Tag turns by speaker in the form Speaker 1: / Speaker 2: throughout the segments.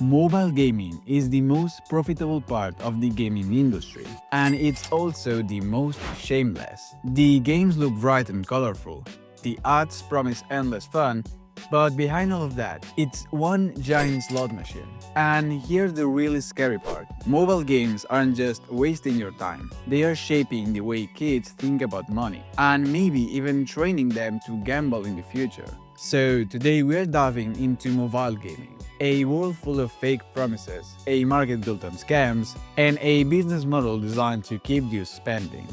Speaker 1: Mobile gaming is the most profitable part of the gaming industry, and it's also the most shameless. The games look bright and colorful, the ads promise endless fun, but behind all of that, it's one giant slot machine. And here's the really scary part. Mobile games aren't just wasting your time. They are shaping the way kids think about money, and maybe even training them to gamble in the future. So today we're diving into mobile gaming, a world full of fake promises, a market built on scams, and a business model designed to keep you spending.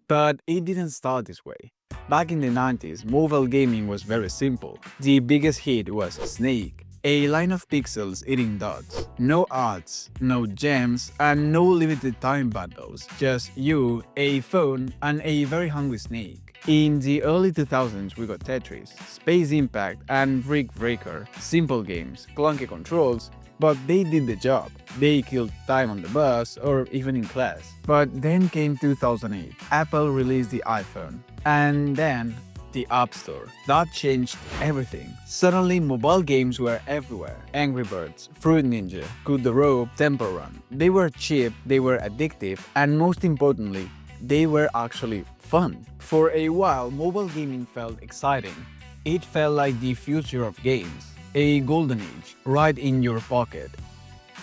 Speaker 1: But it didn't start this way. Back in the 90s, mobile gaming was very simple. The biggest hit was Snake, a line of pixels eating dots. No ads, no gems, and no limited time bundles. Just you, a phone, and a very hungry snake. In the early 2000s, we got Tetris, Space Impact, and Brick Breaker. Simple games, clunky controls, but they did the job. They killed time on the bus or even in class. But then came 2008. Apple released the iPhone. And then the App Store. That changed everything. Suddenly, mobile games were everywhere. Angry Birds, Fruit Ninja, Cut the Rope, Temple Run. They were cheap, they were addictive, and most importantly, they were actually fun. For a while, mobile gaming felt exciting. It felt like the future of games. A golden age, right in your pocket.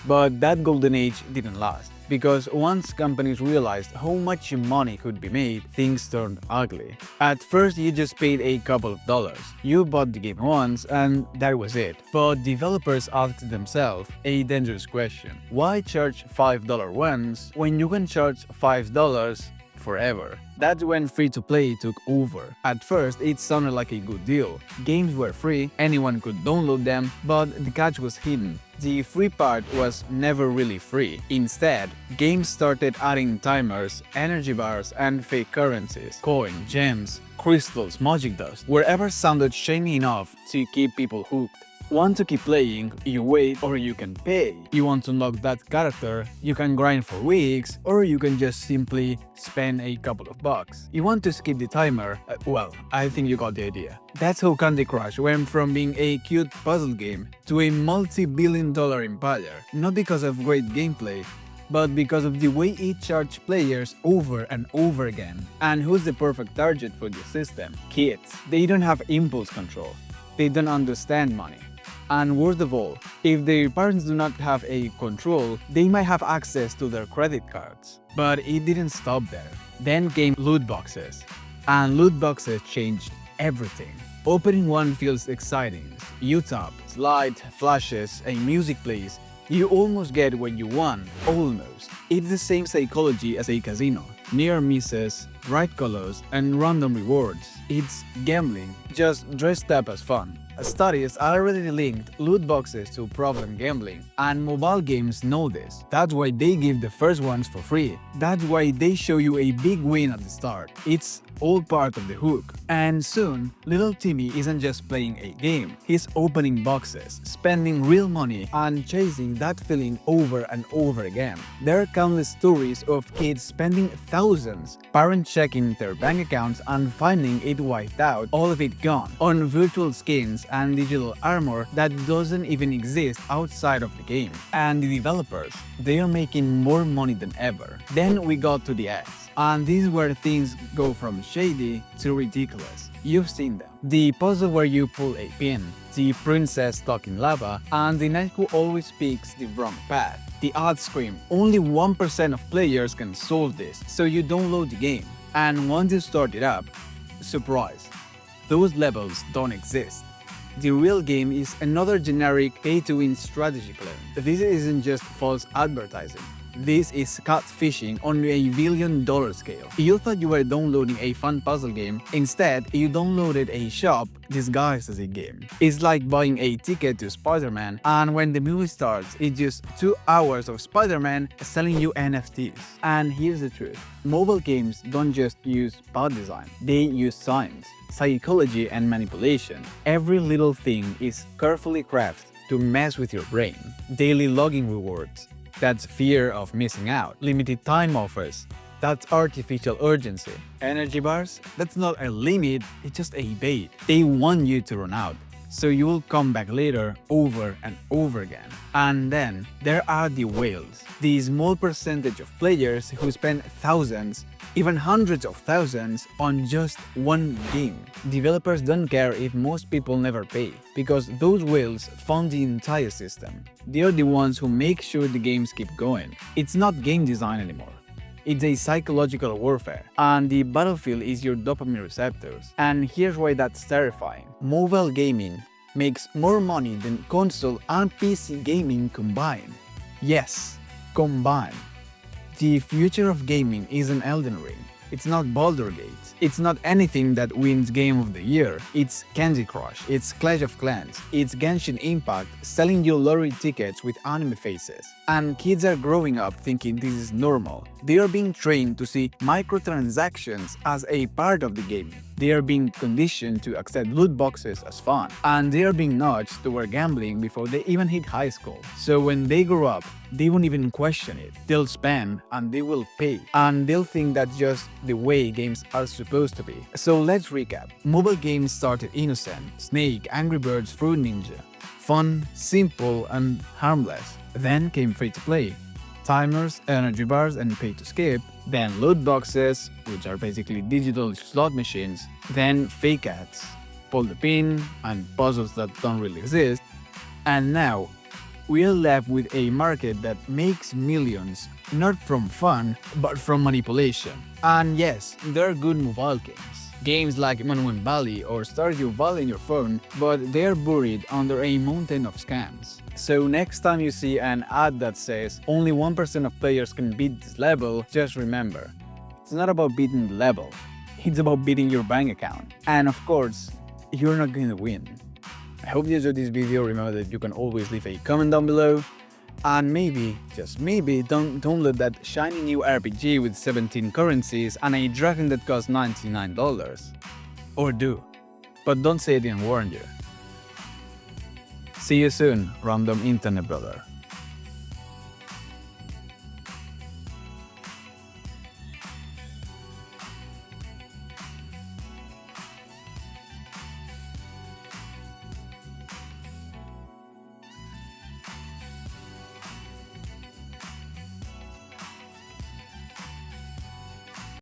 Speaker 1: But that golden age didn't last, because once companies realized how much money could be made, things turned ugly. At first, you just paid a couple of dollars. You bought the game once, and that was it. But developers asked themselves a dangerous question. Why charge $5 once when you can charge $5 forever? That's when free-to-play took over. At first, it sounded like a good deal. Games were free, anyone could download them, but the catch was hidden. The free part was never really free. Instead, games started adding timers, energy bars, and fake currencies, coin, gems, crystals, magic dust, wherever sounded shiny enough to keep people hooked. Want to keep playing, you wait or you can pay. You want to unlock that character, you can grind for weeks or you can just simply spend a couple of bucks. You want to skip the timer, well, I think you got the idea. That's how Candy Crush went from being a cute puzzle game to a multi-billion-dollar empire, not because of great gameplay, but because of the way it charged players over and over again. And who's the perfect target for this system? Kids. They don't have impulse control. They don't understand money. And worst of all, if their parents do not have a control, they might have access to their credit cards. But it didn't stop there. Then came loot boxes. And loot boxes changed everything. Opening one feels exciting. You tap, light flashes, a music plays. You almost get what you want, almost. It's the same psychology as a casino. Near misses, bright colors, and random rewards. It's gambling, just dressed up as fun. Studies already linked loot boxes to problem gambling, and mobile games know this. That's why they give the first ones for free. That's why they show you a big win at the start. It's all part of the hook. And soon, little Timmy isn't just playing a game. He's opening boxes, spending real money, and chasing that feeling over and over again. There are countless stories of kids spending thousands, parents checking their bank accounts and finding it wiped out, all of it gone, on virtual skins and digital armor that doesn't even exist outside of the game. And the developers, they are making more money than ever. Then we got to the ads. And this is where things go from shady to ridiculous. You've seen them. The puzzle where you pull a pin, the princess stuck in lava, and the knight who always picks the wrong path. The ads scream, only 1% of players can solve this, so you download the game. And once you start it up, surprise, those levels don't exist. The real game is another generic pay-to-win strategy clone. This isn't just false advertising. This is catfishing on a billion-dollar scale. You thought you were downloading a fun puzzle game, instead you downloaded a shop disguised as a game. It's like buying a ticket to Spider-Man, and when the movie starts, it's just 2 hours of Spider-Man selling you NFTs. And here's the truth. Mobile games don't just use bad design, they use science, psychology, and manipulation. Every little thing is carefully crafted to mess with your brain. Daily login rewards. That's fear of missing out. Limited time offers. That's artificial urgency. Energy bars? That's not a limit, it's just a bait. They want you to run out. so you will come back later over and over again. And then there are the whales, the small percentage of players who spend thousands, even hundreds of thousands on just one game. Developers don't care if most people never pay, because those whales fund the entire system. They are the ones who make sure the games keep going. It's not game design anymore. It's a psychological warfare, and the battlefield is your dopamine receptors. And here's why that's terrifying. Mobile gaming makes more money than console and PC gaming combined. Yes, combined. The future of gaming isn't Elden Ring. It's not Baldur's Gate. It's not anything that wins Game of the Year. It's Candy Crush. It's Clash of Clans. It's Genshin Impact selling you lottery tickets with anime faces. And kids are growing up thinking this is normal. They are being trained to see microtransactions as a part of the game. They are being conditioned to accept loot boxes as fun. And they are being nudged toward gambling before they even hit high school. So when they grow up, they won't even question it. They'll spend and they will pay. And they'll think that's just the way games are supposed to be. So let's recap. Mobile games started innocent. Snake, Angry Birds, Fruit Ninja. Fun, simple, and harmless. Then came free-to-play. Timers, energy bars, and pay-to-skip. Then loot boxes, which are basically digital slot machines. Then fake ads, pull the pin, and puzzles that don't really exist. And now, we are left with a market that makes millions, not from fun, but from manipulation. And yes, there are good mobile games. Games like Monument Valley or Stardew Valley on your phone, but they're buried under a mountain of scams. So next time you see an ad that says only 1% of players can beat this level, just remember, it's not about beating the level, it's about beating your bank account. And of course, you're not going to win. I hope you enjoyed this video. Remember that you can always leave a comment down below. And maybe, just maybe, don't let that shiny new RPG with 17 currencies and a dragon that costs $99. Or do. But don't say I didn't warn you. See you soon, random internet brother.